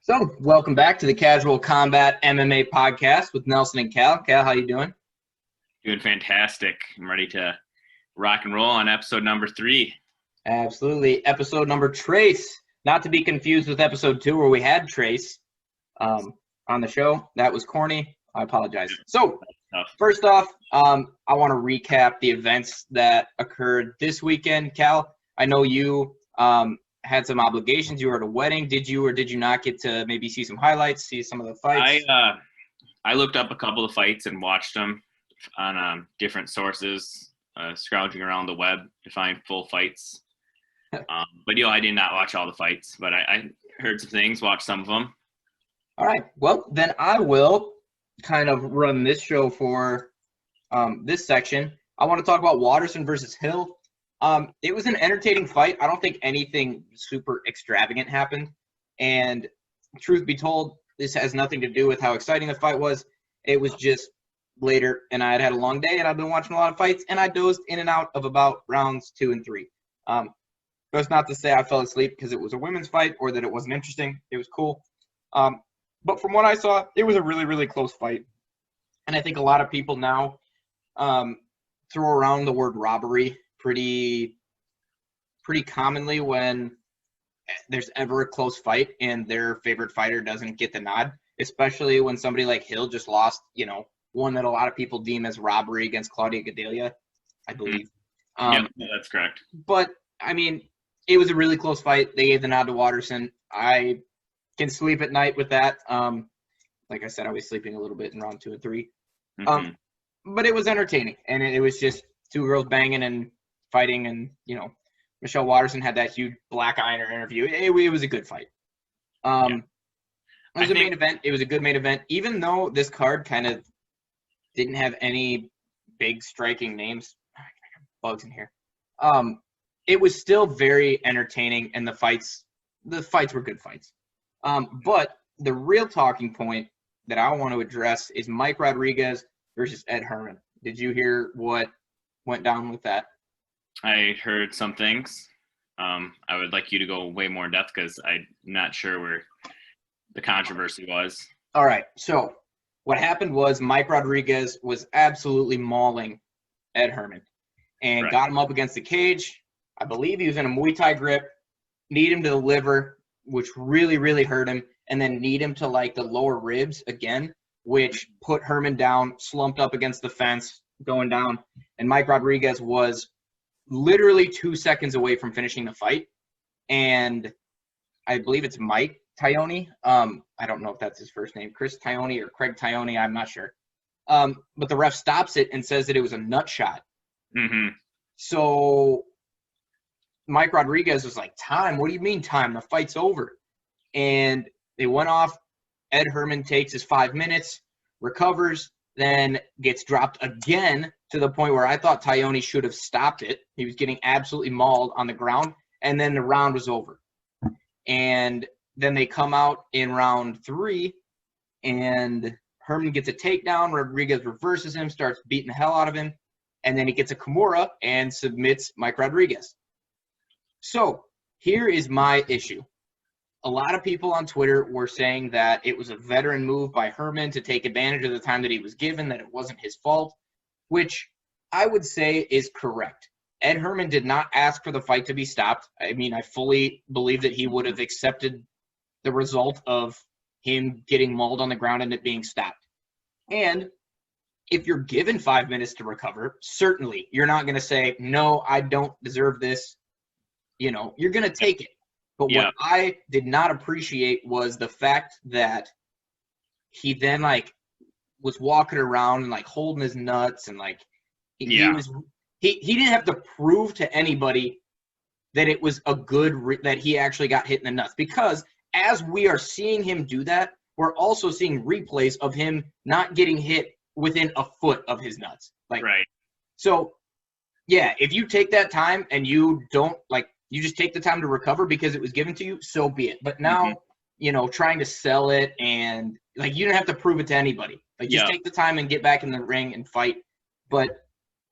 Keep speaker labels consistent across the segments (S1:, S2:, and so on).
S1: So, welcome back to the Casual Combat MMA podcast with Nelson and Cal. Cal, how you doing?
S2: Doing fantastic. I'm ready to rock and roll on episode number 3.
S1: Absolutely. Episode number Trace. Not to be confused with episode 2 where we had Trace on the show. That was corny. I apologize. So, first off, I want to recap the events that occurred this weekend. Cal, I know you had some obligations. You were at a wedding. Did you or did you not get to maybe see some highlights, see some of the fights?
S2: I looked up a couple of fights and watched them on different sources, scrounging around the web to find full fights. But I did not watch all the fights, but I heard some things, watched some of them.
S1: All right. Well, then I will kind of run this show for this section. I want to talk about Watterson versus Hill. It was an entertaining fight. I don't think anything super extravagant happened. And truth be told, this has nothing to do with how exciting the fight was. It was just later, and I had a long day, and I've been watching a lot of fights, and I dozed in and out of about rounds 2 and 3. That's not to say I fell asleep because it was a women's fight or that it wasn't interesting. It was cool. But from what I saw, it was a really, really close fight. And I think a lot of people now throw around the word robbery pretty commonly when there's ever a close fight and their favorite fighter doesn't get the nod, especially when somebody like Hill just lost, one that a lot of people deem as robbery against Claudia Gadelha, I believe.
S2: Yeah, that's correct.
S1: But, I mean, it was a really close fight. They gave the nod to Watterson. I can sleep at night with that. Like I said, I was sleeping a little bit in round 2 and 3. But it was entertaining, and it was just two girls banging and fighting, and Michelle Watterson had that huge black eye in her interview. It was a good fight. It was a main event. It was a good main event, even though this card kind of didn't have any big striking names. I got bugs in here. It was still very entertaining, and the fights were good fights. But the real talking point that I want to address is Mike Rodriguez versus Ed Herman. Did you hear what went down with that?
S2: I heard some things. I would like you to go way more in depth because I'm not sure where the controversy was.
S1: All right. So what happened was Mike Rodriguez was absolutely mauling Ed Herman and got him up against the cage. I believe he was in a Muay Thai grip, kneed him to the liver, which really, really hurt him, and then kneed him to the lower ribs again, which put Herman down, slumped up against the fence, going down. And Mike Rodriguez was literally 2 seconds away from finishing the fight. And I believe it's Mike Tione. I don't know if that's his first name, Chris Tione or Craig Tione, I'm not sure. But the ref stops it and says that it was a nut shot. So Mike Rodriguez was like, time? What do you mean time? The fight's over. And they went off. Ed Herman takes his 5 minutes, recovers, then gets dropped again to the point where I thought Tione should have stopped it. He was getting absolutely mauled on the ground, and then the round was over. And then they come out in round 3, and Herman gets a takedown. Rodriguez reverses him, starts beating the hell out of him, and then he gets a Kimura and submits Mike Rodriguez. So here is my issue. A lot of people on Twitter were saying that it was a veteran move by Herman to take advantage of the time that he was given, that it wasn't his fault, which I would say is correct. Ed Herman did not ask for the fight to be stopped. I mean, I fully believe that he would have accepted the result of him getting mauled on the ground and it being stopped. And if you're given 5 minutes to recover, certainly you're not going to say, no, I don't deserve this. You're going to take it. But what I did not appreciate was the fact that he then was walking around and holding his nuts and he didn't have to prove to anybody that it was that he actually got hit in the nuts, because as we are seeing him do that, we're also seeing replays of him not getting hit within a foot of his nuts. So yeah, if you take that time and you don't you just take the time to recover because it was given to you, so be it. But now, trying to sell it and you don't have to prove it to anybody. Just take the time and get back in the ring and fight. But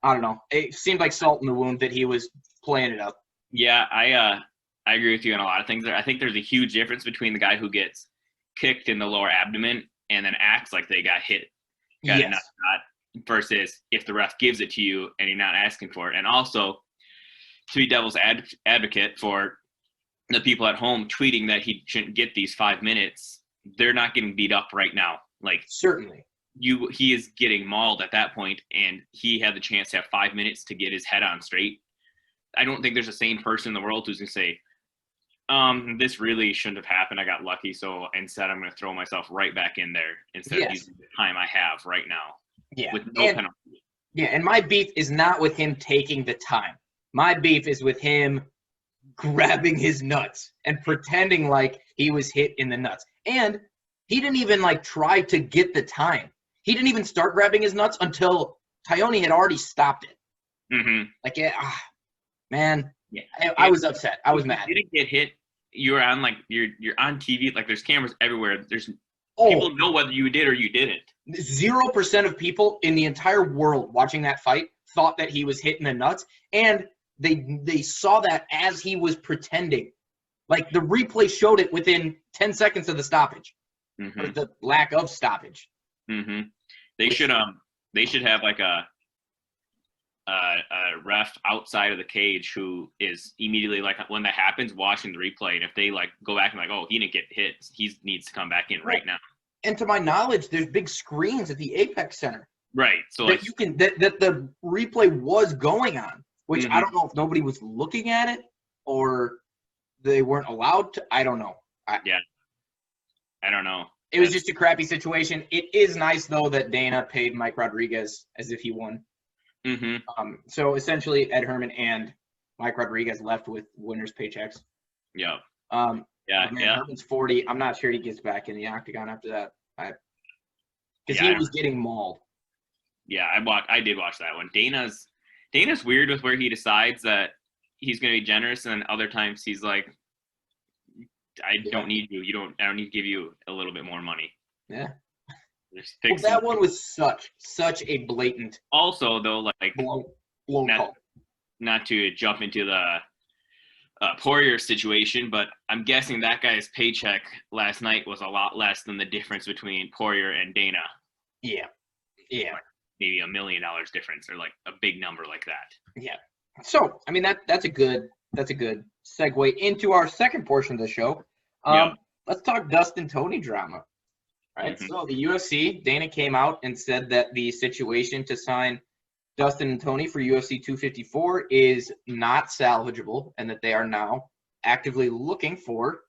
S1: I don't know. It seemed like salt in the wound that he was playing it up.
S2: Yeah, I agree with you on a lot of things there. I think there's a huge difference between the guy who gets kicked in the lower abdomen and then acts like they got hit, got a nut shot, versus if the ref gives it to you and you're not asking for it. And also, to be devil's advocate for the people at home tweeting that he shouldn't get these 5 minutes, they're not getting beat up right now. Like,
S1: certainly.
S2: He is getting mauled at that point, and he had the chance to have 5 minutes to get his head on straight. I don't think there's a sane person in the world who's going to say, this really shouldn't have happened. I got lucky, so instead I'm going to throw myself right back in there instead of using the time I have right now.
S1: Yeah.
S2: With no penalty.
S1: Yeah, and my beef is not with him taking the time. My beef is with him grabbing his nuts and pretending like he was hit in the nuts. And he didn't even, like, try to get the time. He didn't even start grabbing his nuts until Cerrone had already stopped it.
S2: Mm-hmm.
S1: Like, man, I was upset. I was mad.
S2: You didn't get hit. You're on, like, you're on TV. Like, there's cameras everywhere. People know whether you did or you didn't.
S1: 0% of people in the entire world watching that fight thought that he was hit in the nuts, and they saw that as he was pretending. Like, the replay showed it within 10 seconds of the stoppage, or the lack of stoppage.
S2: Mm-hmm. They should have like a ref outside of the cage who is immediately, like, when that happens, watching the replay, and if they, like, go back and, like, oh, he didn't get hit, he needs to come back in right now.
S1: And to my knowledge, there's big screens at the Apex Center.
S2: Right. So
S1: that that the replay was going on, which I don't know if nobody was looking at it or they weren't allowed to. I don't know.
S2: I don't know.
S1: It was just a crappy situation. It is nice, though, that Dana paid Mike Rodriguez as if he won.
S2: Mm-hmm.
S1: So essentially, Ed Herman and Mike Rodriguez left with winners' paychecks.
S2: Yeah.
S1: Herman's 40. I'm not sure he gets back in the octagon after that. Because he was getting mauled.
S2: Yeah, I did watch that one. Dana's weird with where he decides that he's going to be generous, and then other times he's like, I don't need you. I don't need to give you a little bit more money.
S1: Yeah. Well, that one was such a blatant.
S2: Also, though, like,
S1: blow call.
S2: Not to jump into the Poirier situation, but I'm guessing that guy's paycheck last night was a lot less than the difference between Poirier and Dana.
S1: Yeah. Yeah.
S2: Like maybe $1 million difference, or like a big number like that.
S1: Yeah. So, I mean, that's a good segue into our second portion of the show. Let's talk Dustin Tony drama. Right. Mm-hmm. So the UFC, Dana came out and said that the situation to sign Dustin and Tony for UFC 254 is not salvageable, and that they are now actively looking for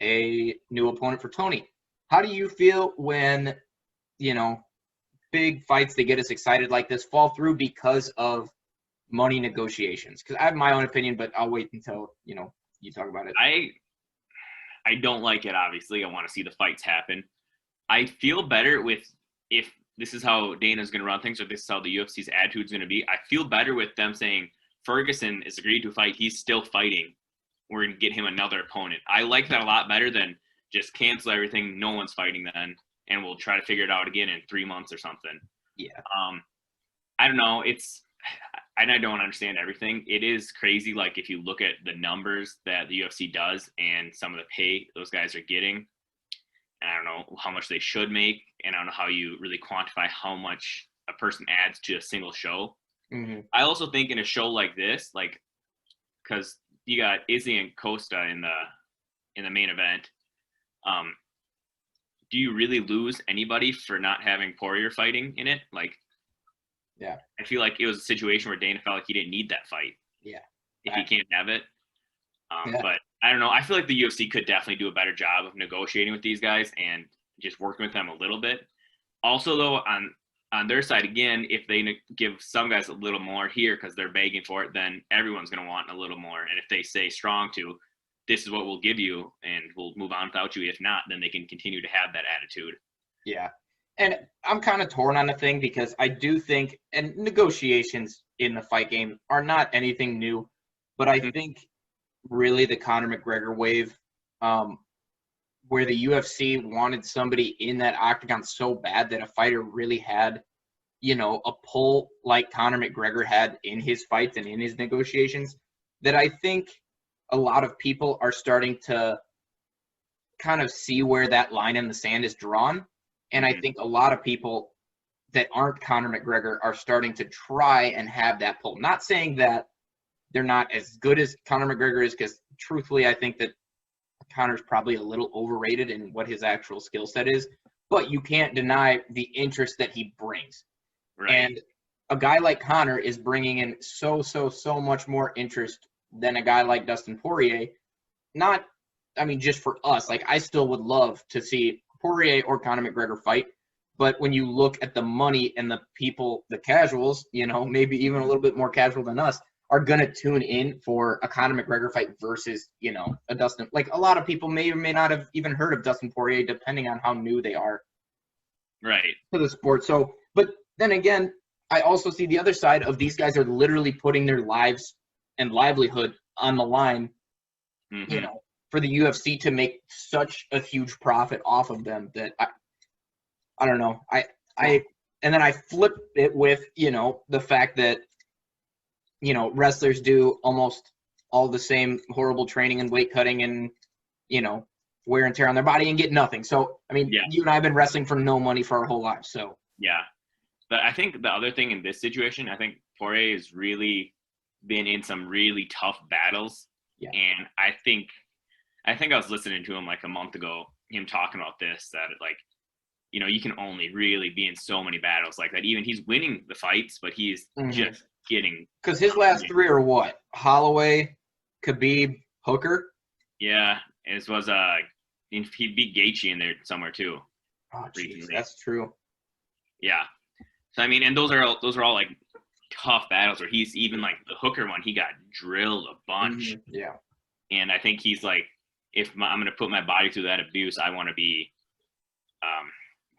S1: a new opponent for Tony. How do you feel when, big fights that get us excited like this fall through because of money negotiations? Because I have my own opinion, but I'll wait until, you talk about it.
S2: I don't like it, obviously. I want to see the fights happen. I feel better with, if this is how Dana's going to run things, or this is how the UFC's attitude is going to be, I feel better with them saying Ferguson is agreed to a fight. He's still fighting. We're going to get him another opponent. I like that a lot better than just cancel everything. No one's fighting then, and we'll try to figure it out again in 3 months or something.
S1: Yeah.
S2: I don't know. I don't understand everything. It is crazy. Like, if you look at the numbers that the UFC does and some of the pay those guys are getting, and I don't know how much they should make, and I don't know how you really quantify how much a person adds to a single show.
S1: Mm-hmm.
S2: I also think in a show like this, like, because you got Izzy and Costa in the main event, do you really lose anybody for not having Poirier fighting in it? Like,
S1: yeah,
S2: I feel like it was a situation where Dana felt like he didn't need that fight.
S1: Yeah,
S2: if he can't have it. But I don't know. I feel like the UFC could definitely do a better job of negotiating with these guys and just working with them a little bit. Also, though, on their side, again, if they give some guys a little more here because they're begging for it, then everyone's going to want a little more. And if they say strong to, this is what we'll give you and we'll move on without you. If not, then they can continue to have that attitude.
S1: Yeah. And I'm kind of torn on the thing because I do think, and negotiations in the fight game are not anything new, but I think really the Conor McGregor wave, where the UFC wanted somebody in that octagon so bad that a fighter really had, a pull like Conor McGregor had in his fights and in his negotiations, that I think a lot of people are starting to kind of see where that line in the sand is drawn. And I think a lot of people that aren't Conor McGregor are starting to try and have that pull. Not saying that they're not as good as Conor McGregor is, because truthfully, I think that Conor's probably a little overrated in what his actual skill set is, but you can't deny the interest that he brings.
S2: Right.
S1: And a guy like Conor is bringing in so much more interest than a guy like Dustin Poirier. Not, I mean, just for us, like I still would love to see Poirier or Conor McGregor fight, but when you look at the money and the people, the casuals, you know, maybe even a little bit more casual than us, are going to tune in for a Conor McGregor fight versus, you know, a Dustin. Like a lot of people may or may not have even heard of Dustin Poirier, depending on how new they are
S2: Right.
S1: to the sport. So, but then again, I also see the other side of these guys are literally putting their lives and livelihood on the line, you know, for the UFC to make such a huge profit off of them that I don't know. And then I flip it with, you know, the fact that, you know, wrestlers do almost all the same horrible training and weight cutting and, you know, wear and tear on their body and get nothing. So, I mean, you and I have been wrestling for no money for our whole lives. So,
S2: yeah. But I think the other thing in this situation, I think Poirier has really been in some really tough battles.
S1: Yeah.
S2: And I think I was listening to him like a month ago, him talking about this, that like, you know, you can only really be in so many battles like that. Even he's winning the fights, but he's just getting.
S1: Because his last three are what? Holloway, Khabib, Hooker?
S2: Yeah. It was, he beat Gaethje in there somewhere too.
S1: Oh, geez, that's true.
S2: Yeah. So, I mean, and those are all like tough battles where he's even like the Hooker one, he got drilled a bunch.
S1: Yeah.
S2: And I think he's like, I'm going to put my body through that abuse, I want to be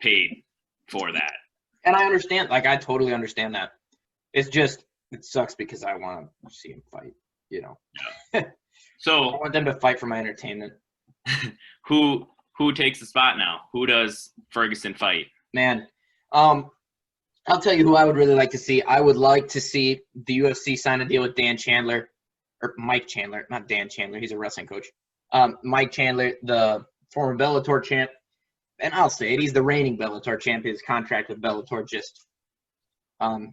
S2: paid for that.
S1: And I understand. Like, I totally understand that. It's just, it sucks because I want to see him fight, you know.
S2: Yeah. So
S1: I want them to fight for my entertainment.
S2: Who takes the spot now? Who does Ferguson fight?
S1: Man, I'll tell you who I would really like to see. I would like to see the UFC sign a deal with Dan Chandler, or Mike Chandler, not Dan Chandler. He's a wrestling coach. Mike Chandler, the former Bellator champ. And I'll say it, he's the reigning Bellator champ. His contract with Bellator just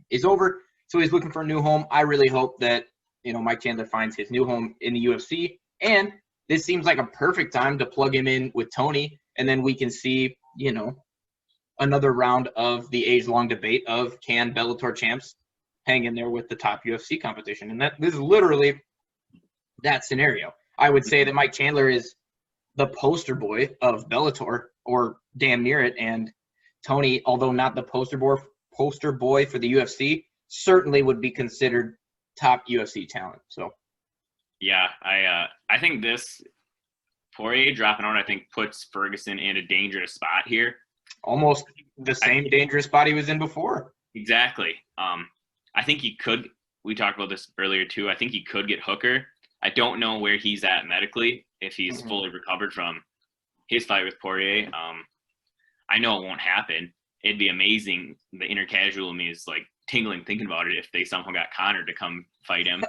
S1: is over. So he's looking for a new home. I really hope that, you know, Mike Chandler finds his new home in the UFC. And this seems like a perfect time to plug him in with Tony. And then we can see, you know, another round of the age-long debate of can Bellator champs hang in there with the top UFC competition. And this is literally that scenario. I would say that Mike Chandler is the poster boy of Bellator, or damn near it. And Tony, although not the poster boy for the UFC, certainly would be considered top UFC talent. So,
S2: yeah, I think this Poirier dropping out, I think, puts Ferguson in a dangerous spot here.
S1: Almost the same dangerous spot he was in before.
S2: Exactly. I think he could. We talked about this earlier too. I think he could get Hooker. I don't know where he's at medically, if he's fully recovered from his fight with Poirier. I know it won't happen. It'd be amazing. The inner casual in me is like tingling thinking about it if they somehow got Conor to come fight him.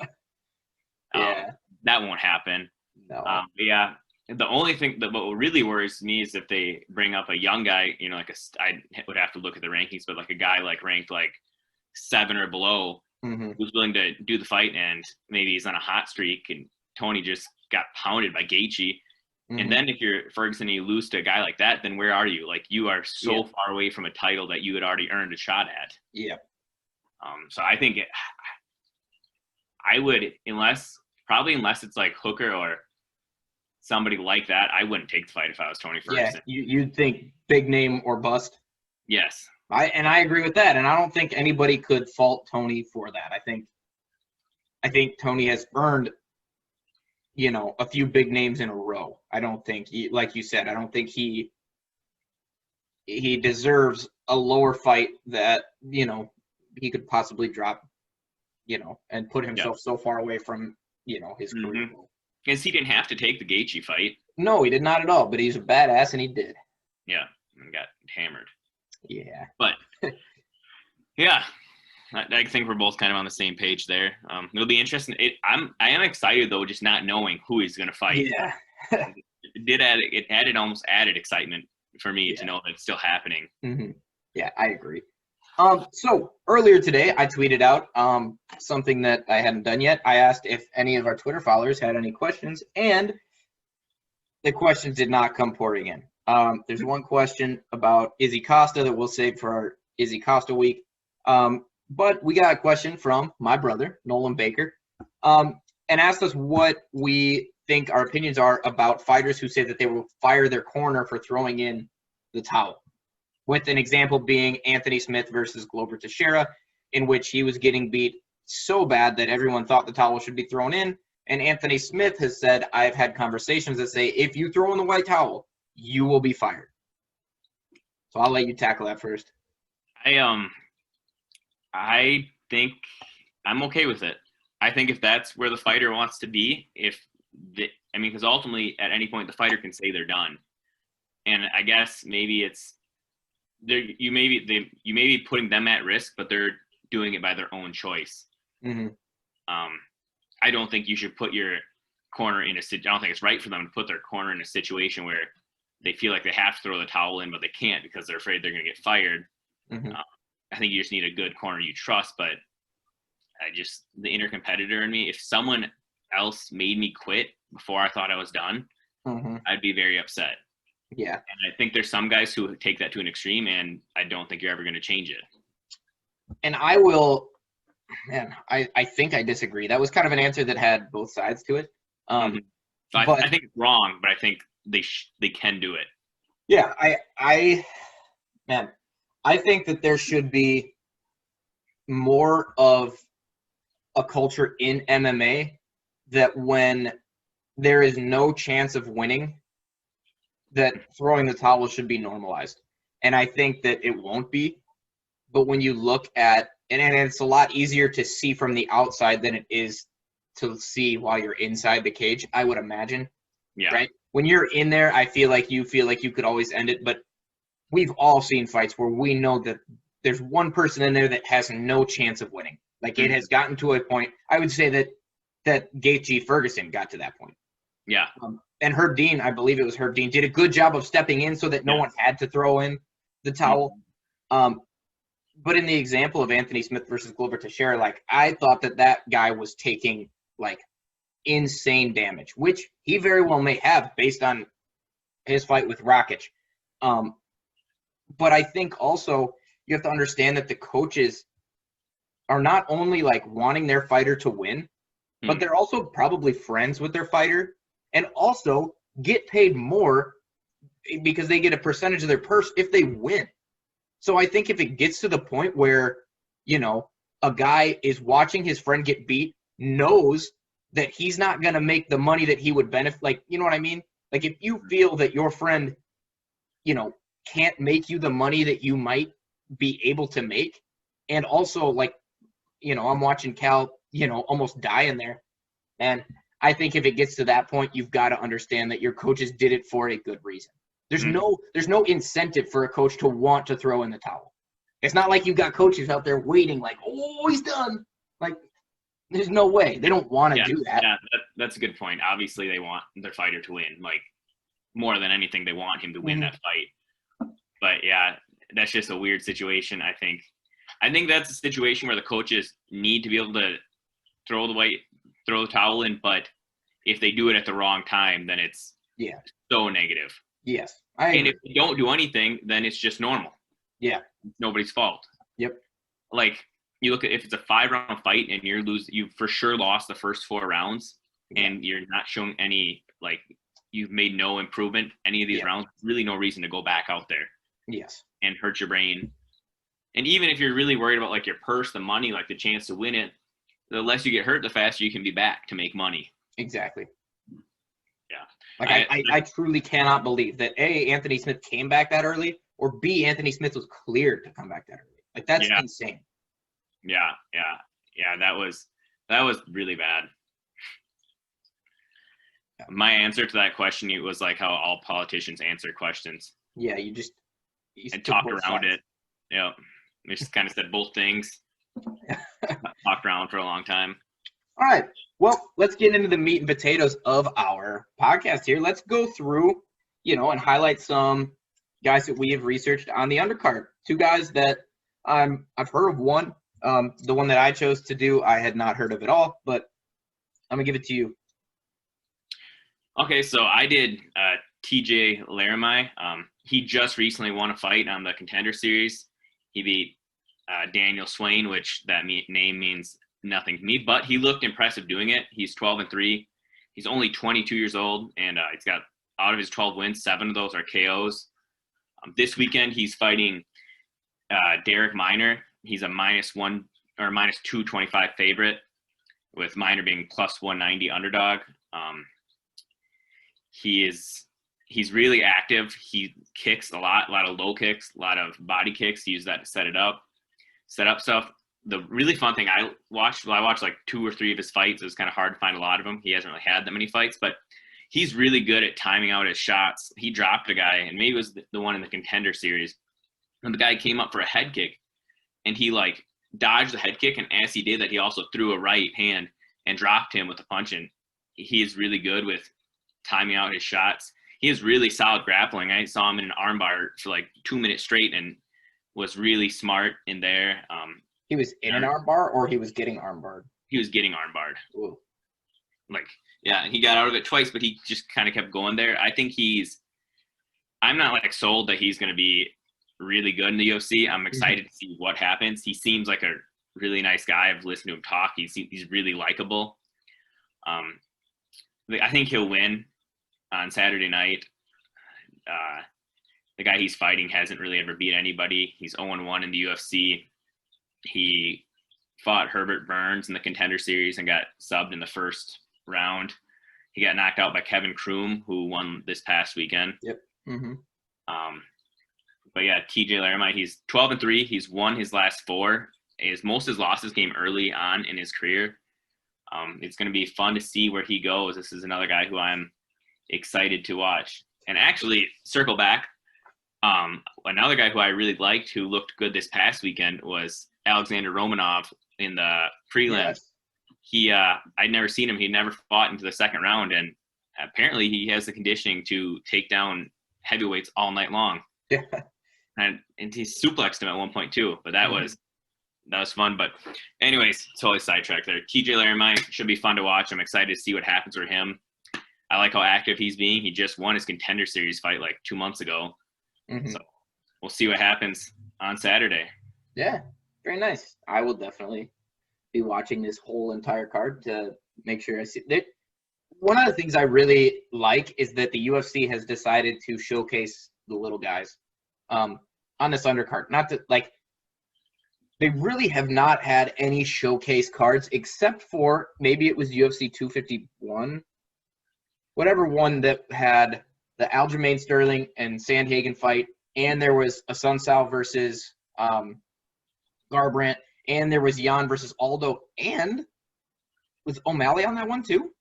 S1: Yeah.
S2: That won't happen.
S1: No.
S2: But yeah, the only thing that what really worries me is if they bring up a young guy, you know, like I would have to look at the rankings, but like a guy like ranked like 7 or below, who's willing to do the fight, and maybe he's on a hot streak, and Tony just got pounded by Gaethje. And then if you're Ferguson and you lose to a guy like that, then where are you? Like, you are so far away from a title that you had already earned a shot at.
S1: Yeah.
S2: So I think I would, unless it's like Hooker or somebody like that, I wouldn't take the fight if I was Tony Ferguson.
S1: Yeah, you'd think big name or bust.
S2: Yes.
S1: I agree with that, and I don't think anybody could fault Tony for that. I think Tony has earned, you know, a few big names in a row. I don't think like you said, I don't think he deserves a lower fight that, you know, he could possibly drop, you know, and put himself so far away from, you know, his career.
S2: Because he didn't have to take the Gaethje fight.
S1: No, he did not at all, but he's a badass, and he did.
S2: Yeah, and got hammered.
S1: Yeah.
S2: But, yeah, I think we're both kind of on the same page there. It'll be interesting. I am excited, though, just not knowing who he's going to fight.
S1: Yeah.
S2: it added almost added excitement for me to know that it's still happening.
S1: Mm-hmm. Yeah, I agree. So earlier today, I tweeted out something that I hadn't done yet. I asked if any of our Twitter followers had any questions, and the questions did not come pouring in. There's one question about Izzy Costa that we'll save for our Izzy Costa week. But we got a question from my brother, Nolan Baker, and asked us what we think our opinions are about fighters who say that they will fire their corner for throwing in the towel. With an example being Anthony Smith versus Glover Teixeira, in which he was getting beat so bad that everyone thought the towel should be thrown in. And Anthony Smith has said, I've had conversations that say, if you throw in the white towel, you will be fired. So I'll let you tackle that first.
S2: I think I'm okay with it. I think if that's where the fighter wants to be, because ultimately at any point the fighter can say they're done. And I guess maybe it's you may be putting them at risk, but they're doing it by their own choice.
S1: Mm-hmm.
S2: I don't think you should put your corner in I don't think it's right for them to put their corner in a situation where they feel like they have to throw the towel in, but they can't because they're afraid they're going to get fired.
S1: Mm-hmm.
S2: I think you just need a good corner you trust, but the inner competitor in me, if someone else made me quit before I thought I was done,
S1: Mm-hmm.
S2: I'd be very upset.
S1: Yeah.
S2: And I think there's some guys who take that to an extreme, and I don't think you're ever going to change it.
S1: And I think I disagree. That was kind of an answer that had both sides to it.
S2: So I think it's wrong, but I think they can do it.
S1: Yeah, I think that there should be more of a culture in MMA that when there is no chance of winning, that throwing the towel should be normalized. And I think that it won't be. But when you look at and it's a lot easier to see from the outside than it is to see while you're inside the cage, I would imagine.
S2: Yeah.
S1: Right? When you're in there, I feel like you could always end it. But we've all seen fights where we know that there's one person in there that has no chance of winning. Like it has gotten to a point. I would say that Gaethje Ferguson got to that point.
S2: Yeah.
S1: And Herb Dean, I believe it was Herb Dean, did a good job of stepping in so that no one had to throw in the towel. But in the example of Anthony Smith versus Glover Teixeira, like I thought that guy was taking like insane damage, which he very well may have based on his fight with Rakic. But I think also you have to understand that the coaches are not only like wanting their fighter to win, but they're also probably friends with their fighter and also get paid more because they get a percentage of their purse if they win. So I think if it gets to the point where, a guy is watching his friend get beat, knows that he's not going to make the money that he would benefit, like, you know what I mean? Like if you feel that your friend, can't make you the money that you might be able to make, and also like, I'm watching Cal, almost die in there. And I think if it gets to that point, you've got to understand that your coaches did it for a good reason. There's no incentive for a coach to want to throw in the towel. It's not like you've got coaches out there waiting like, oh, he's done. Like, there's no way. They don't want to do that.
S2: Yeah, that's a good point. Obviously, they want their fighter to win. Like, more than anything, they want him to win that fight. But, yeah, that's just a weird situation, I think. I think that's a situation where the coaches need to be able to throw the towel in, but if they do it at the wrong time, then it's so negative.
S1: Yes, I agree.
S2: And if they don't do anything, then it's just normal.
S1: Yeah.
S2: It's nobody's fault.
S1: Yep.
S2: Like, you look at if it's a 5-round fight and you've for sure lost the first 4 rounds and you're not showing any, like, you've made no improvement any of these rounds, really no reason to go back out there.
S1: Yes. And
S2: hurt your brain. And even if you're really worried about, like, your purse, the money, like, the chance to win it, the less you get hurt, the faster you can be back to make money.
S1: Exactly.
S2: Yeah.
S1: Like, I truly cannot believe that, A, Anthony Smith came back that early, or B, Anthony Smith was cleared to come back that early. Like, that's insane.
S2: Yeah. That was really bad. Yeah. My answer to that question, it was like how all politicians answer questions.
S1: Yeah, you
S2: talked around it. Yeah. We just kind of said both things. Talked around for a long time.
S1: All right. Well, let's get into the meat and potatoes of our podcast here. Let's go through, and highlight some guys that we have researched on the undercard. Two guys that I've heard of. One, the one that I chose to do, I had not heard of at all, but I'm going to give it to you.
S2: Okay, so I did TJ Laramie. He just recently won a fight on the Contender Series. He beat Daniel Swain, which that name means nothing to me, but he looked impressive doing it. He's 12-3. He's only 22 years old, and he's got, out of his 12 wins, 7 of those are KOs. This weekend, he's fighting Derek Minor. He's a -1 or -225 favorite, with Minor being +190 underdog. He's really active. He kicks a lot of low kicks, a lot of body kicks. He used that to set up stuff. The really fun thing I watched like 2 or 3 of his fights. It was kind of hard to find a lot of them. He hasn't really had that many fights, but he's really good at timing out his shots. He dropped a guy, and maybe it was the one in the Contender Series, and the guy came up for a head kick, and he like dodged the head kick, and as he did that, he also threw a right hand and dropped him with a punch, and he is really good with timing out his shots. He has really solid grappling. I saw him in an armbar for like 2 minutes straight and was really smart in there.
S1: He was in an armbar, or he was getting armbarred?
S2: He was getting armbarred.
S1: Ooh.
S2: Like, yeah, he got out of it twice, but he just kind of kept going there. I think I'm not like sold that he's going to be really good in the UFC. I'm excited to see what happens. He seems like a really nice guy. I've listened to him talk. He's really likable. I think he'll win on Saturday night. The guy he's fighting hasn't really ever beat anybody. He's 0-1 in the UFC. He fought Herbert Burns in the Contender Series and got subbed in the first round. He got knocked out by Kevin Kroom, who won this past weekend.
S1: Yep. Mm-hmm.
S2: But yeah, TJ Laramie, he's 12-3. He's won his last 4. Most of his losses came early on in his career. It's going to be fun to see where he goes. This is another guy who I'm excited to watch. And actually, circle back, another guy who I really liked who looked good this past weekend was Alexander Romanov in the prelims. Yes. I'd never seen him. He'd never fought into the second round, and apparently he has the conditioning to take down heavyweights all night long.
S1: Yeah.
S2: And he suplexed him at one point too, but that was fun. But anyways, totally sidetracked there. TJ Laramie should be fun to watch. I'm excited to see what happens with him. I like how active he's being. He just won his Contender Series fight like 2 months ago. So we'll see what happens on Saturday.
S1: Yeah, very nice. I will definitely be watching this whole entire card to make sure I see it. One of the things I really like is that the UFC has decided to showcase the little guys on this undercard. Not that, like, they really have not had any showcase cards except for maybe it was UFC 251, whatever one that had the Aljamain Sterling and Sandhagen fight, and there was a Sun Sal versus Garbrandt, and there was Jan versus Aldo, and was O'Malley on that one too?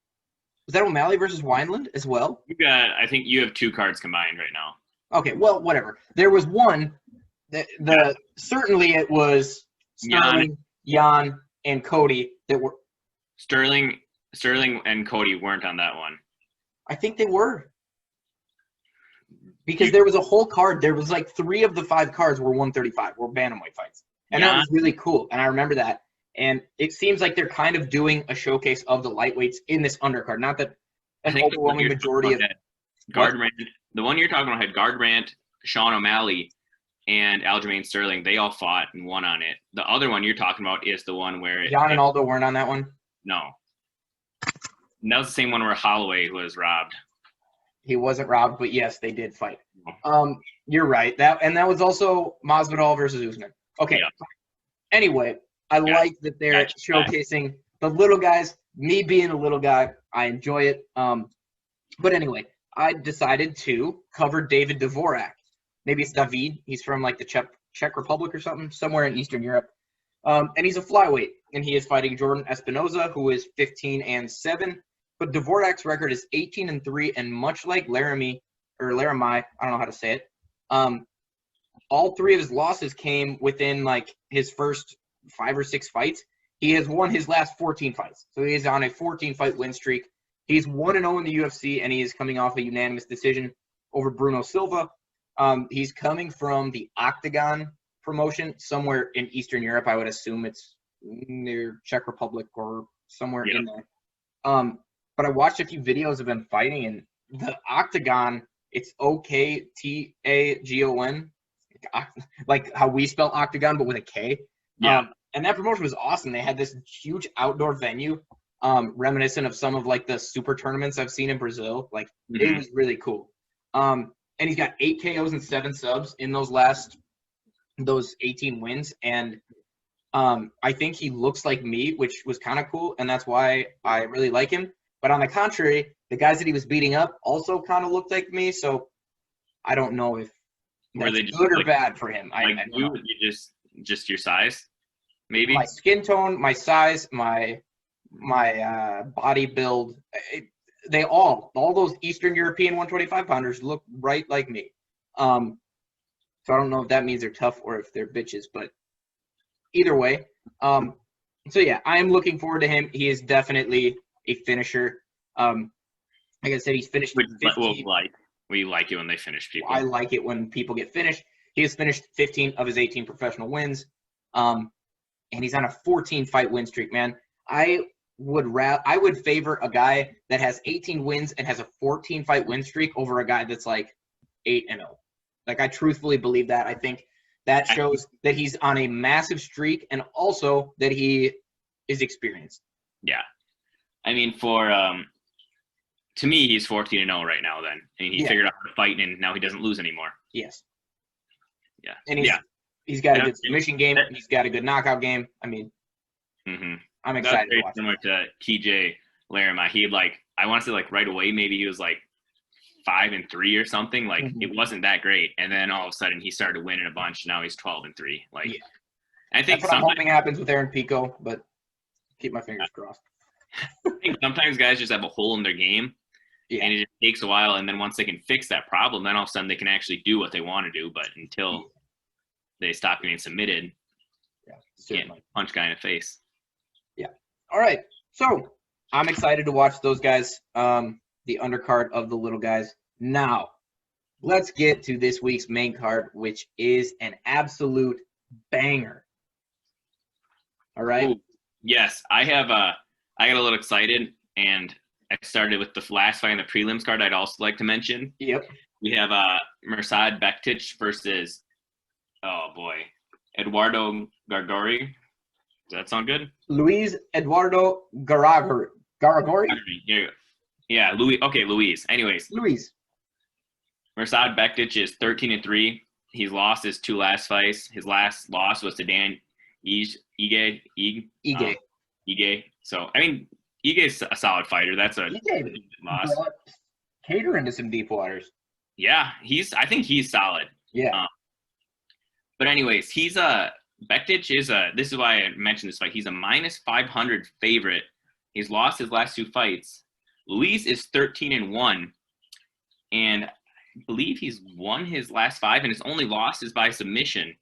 S1: Was that O'Malley versus Wineland as well?
S2: I think you have 2 cards combined right now.
S1: Okay, well, whatever. There was one. Certainly it was Sterling, Jan, and Cody that were.
S2: Sterling and Cody weren't on that one.
S1: I think they were. Because there was a whole card. There was like 3 of the 5 cards were 135, were bantamweight fights. And that was really cool. And I remember that. And it seems like they're kind of doing a showcase of the lightweights in this undercard. Not that an overwhelming majority of
S2: Garbrandt. The one you're talking about had Garbrandt, Sean O'Malley, and Aljamain Sterling. They all fought and won on it. The other one you're talking about is the one where
S1: Jan and Aldo weren't on that one?
S2: No. And that was the same one where Holloway was robbed.
S1: He wasn't robbed, but yes, they did fight. You're right. That was also Masvidal versus Usman. Okay. Yeah. Anyway, I like that they're showcasing the little guys. Me being a little guy, I enjoy it. But anyway, I decided to cover David Dvorak. Maybe it's David. He's from like the Czech Republic or something, somewhere in Eastern Europe. And he's a flyweight, and he is fighting Jordan Espinoza, who is 15-7. But Dvorak's record is 18-3, and much like Laramie, I don't know how to say it. All 3 of his losses came within like his first 5 or 6 fights. He has won his last 14 fights. So he is on a 14-fight win streak. He's 1-0 in the UFC, and he is coming off a unanimous decision over Bruno Silva. He's coming from the Octagon promotion somewhere in Eastern Europe. I would assume it's near Czech Republic or somewhere in there. But I watched a few videos of him fighting, and the Octagon, it's Oktagon, like how we spell Octagon, but with a K.
S2: Yeah.
S1: And that promotion was awesome. They had this huge outdoor venue, reminiscent of some of like the super tournaments I've seen in Brazil. Like it was really cool. And he's got 8 KOs and 7 subs in those 18 wins. And I think he looks like me, which was kind of cool, and that's why I really like him. But on the contrary, the guys that he was beating up also kind of looked like me, so I don't know if that's good or bad for him.
S2: Like you just your size, maybe?
S1: My skin tone, my size, my body build, all those Eastern European 125-pounders look right like me. So I don't know if that means they're tough or if they're bitches, but either way. So yeah, I am looking forward to him. He is definitely a finisher. Like I said, he's finished 15.
S2: We like it when they finish people.
S1: I like it when people get finished. He has finished 15 of his 18 professional wins. And he's on a 14-fight win streak, man. I would favor a guy that has 18 wins and has a 14-fight win streak over a guy that's like 8-0. Like I truthfully believe that. I think that shows that he's on a massive streak and also that he is experienced.
S2: Yeah. I mean, to me, he's 14-0 right now then. I mean, he figured out how to fight, and now he doesn't lose anymore.
S1: Yes.
S2: Yeah.
S1: And he's got a good submission game. He's got a good knockout game. I mean, I'm excited to watch
S2: similar to TJ Laramie. I want to say right away, maybe he was 5-3 or something. It wasn't that great. And then all of a sudden he started winning a bunch. Now he's 12-3. I think
S1: that's what I'm hoping happens with Aaron Pico, but keep my fingers crossed.
S2: I think sometimes guys just have a hole in their game. Yeah. And it just takes a while. And then once they can fix that problem, then all of a sudden they can actually do what they want to do. But until they stop getting submitted, you can't punch a guy in the face.
S1: Yeah. All right. So I'm excited to watch those guys, the undercard of the little guys. Now, let's get to this week's main card, which is an absolute banger. All right?
S2: Ooh, yes. I got a little excited, and I started with the last fight in the prelims card I'd also like to mention.
S1: Yep.
S2: We have Mirsad Bektic versus, Eduardo Garagori. Does that sound good?
S1: Luis Eduardo Garagori.
S2: Yeah, Luis. Anyways.
S1: Luis.
S2: Mirsad Bektic is 13-3. He's lost his 2 last fights. His last loss was to Dan Ige. So, I mean, Ige's a solid fighter. That's a loss.
S1: Cater into some deep waters.
S2: Yeah, I think he's solid.
S1: Yeah.
S2: But anyways, Bektic is this is why I mentioned this fight. He's a -500 favorite. He's lost his last 2 fights. Luis is 13-1, and I believe he's won his last 5, and his only loss is by submission.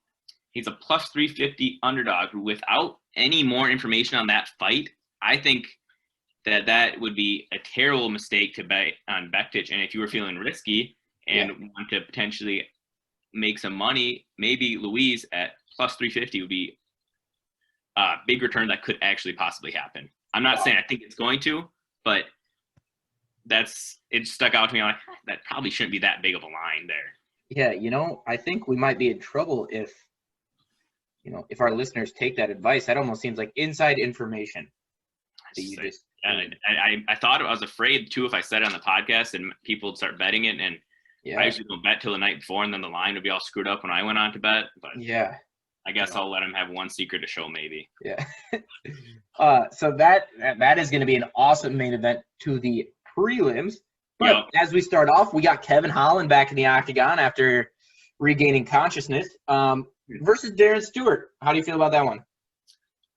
S2: He's a +350 underdog. Without any more information on that fight, I think that would be a terrible mistake to bet on Bektic. And if you were feeling risky and want to potentially make some money, maybe Luis at +350 would be a big return that could actually possibly happen. I'm not saying I think it's going to, but it stuck out to me. I'm like, that probably shouldn't be that big of a line there.
S1: Yeah, I think we might be in trouble if our listeners take that advice. That almost seems like inside information.
S2: I thought I was afraid too if I said it on the podcast and people would start betting it, and I usually don't bet till the night before, and then the line would be all screwed up when I went on to bet. But I guess I'll let him have one secret to show, maybe.
S1: Yeah. So that is going to be an awesome main event to the prelims. But as we start off, we got Kevin Holland back in the octagon after regaining consciousness versus Darren Stewart. How do you feel about that one?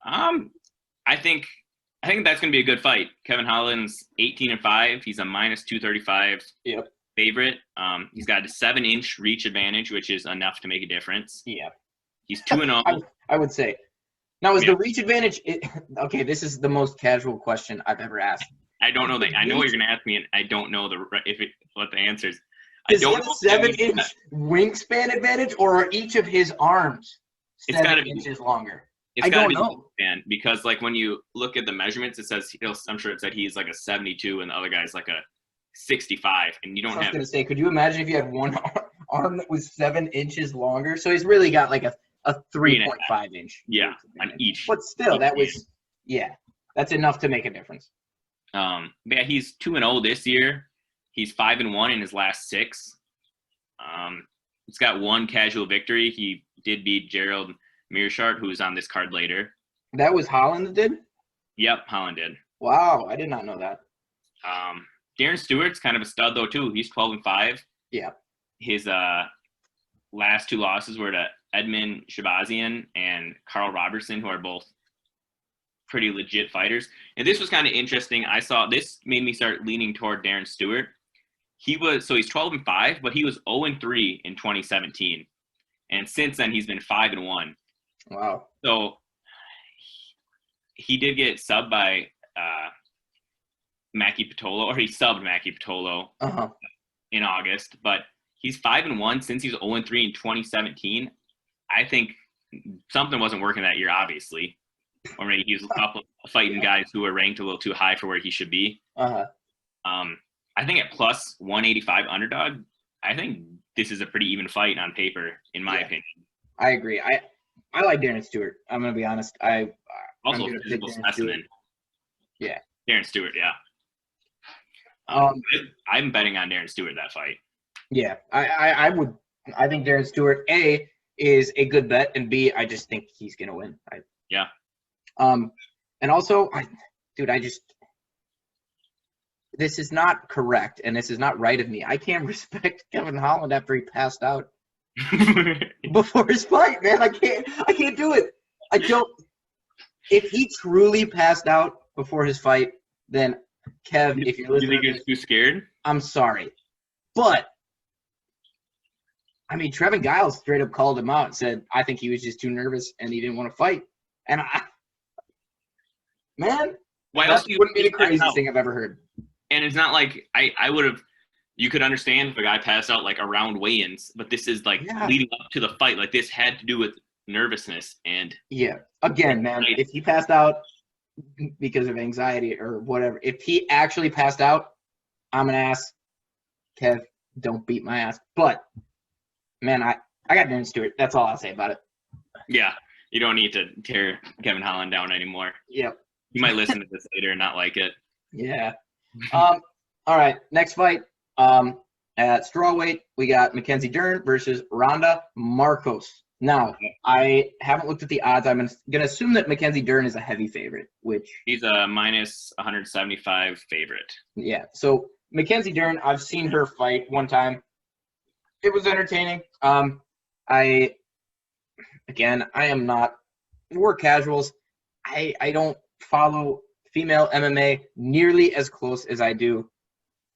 S2: I think that's going to be a good fight. Kevin Holland's 18-5. He's a -235 favorite. He's got a 7-inch reach advantage, which is enough to make a difference.
S1: Yeah.
S2: He's 2-0.
S1: I would say
S3: Now, is the reach advantage okay, this is the most casual question I've ever asked.
S2: I don't know that. I know what you're going to ask me, and I don't know what the answer is.
S3: Is it a 7-inch wingspan advantage, or are each of his arms 7 inches longer? I don't know.
S2: Because, like, when you look at the measurements, it says, I'm sure it said he's like a 72 and the other guy's like a 65, and you don't have.
S3: I was going to say, could you imagine if you had one arm that was 7 inches longer? So he's really got like a 3.5 inch.
S2: Yeah, on each.
S3: But still, that's enough to make a difference.
S2: Yeah, he's 2-0 this year. He's 5-1 in his last 6. He's got 1 casual victory. He did beat Gerald Mearshart, who's on this card later.
S3: That was Holland that did?
S2: Yep, Holland did.
S3: Wow, I did not know that.
S2: Darren Stewart's kind of a stud, though, too. He's 12-5.
S3: Yeah.
S2: His last 2 losses were to Edmund Shabazian and Carl Robertson, who are both pretty legit fighters. And this was kind of interesting. I saw this made me start leaning toward Darren Stewart. He's 12-5, but he was 0-3 in 2017. And since then, he's been 5-1.
S3: Wow.
S2: So he did get subbed by Mackie Patolo, or he subbed Mackie Patolo in August. But he's 5-1 since he's 0-3 in 2017. I think something wasn't working that year, obviously. Or maybe he was fighting guys who were ranked a little too high for where he should be. I think at plus 185 underdog, I think this is a pretty even fight on paper, in my opinion.
S3: I agree. I like Darren Stewart. I'm going to be honest.
S2: Also a physical specimen.
S3: Yeah.
S2: Darren Stewart, yeah. I'm betting on Darren Stewart that fight.
S3: Yeah, I would. I think Darren Stewart, A, is a good bet, and B, I just think he's going to win.
S2: Yeah.
S3: And also, this is not correct, and this is not right of me. I can't respect Kevin Holland after he passed out before his fight, man. I can't do it. I don't. If he truly passed out before his fight, then Kev, if you're listening,
S2: you think he was too scared?
S3: I'm sorry, but I mean, Trevin Giles straight up called him out and said, "I think he was just too nervous and he didn't want to fight." And
S2: why else
S3: wouldn't be the craziest thing I've ever heard.
S2: And it's not like I would have. You could understand if a guy passed out like around weigh-ins, but this is like leading up to the fight. Like this had to do with nervousness and.
S3: Yeah. Again, man, if he passed out because of anxiety or whatever, if he actually passed out, I'm gonna ask Kev, don't beat my ass. But man, I got Darren Stewart. That's all I'll say about it.
S2: Yeah, you don't need to tear Kevin Holland down anymore.
S3: Yep.
S2: You might listen to this later and not like it.
S3: Yeah. All right. Next fight. At strawweight, we got Mackenzie Dern versus Rhonda Marcos. Now, I haven't looked at the odds. I'm going to assume that Mackenzie Dern is a heavy favorite, which
S2: he's a minus 175 favorite.
S3: Yeah. So Mackenzie Dern, I've seen her fight one time. It was entertaining. I am not. We're casuals. I don't follow female MMA nearly as close as I do,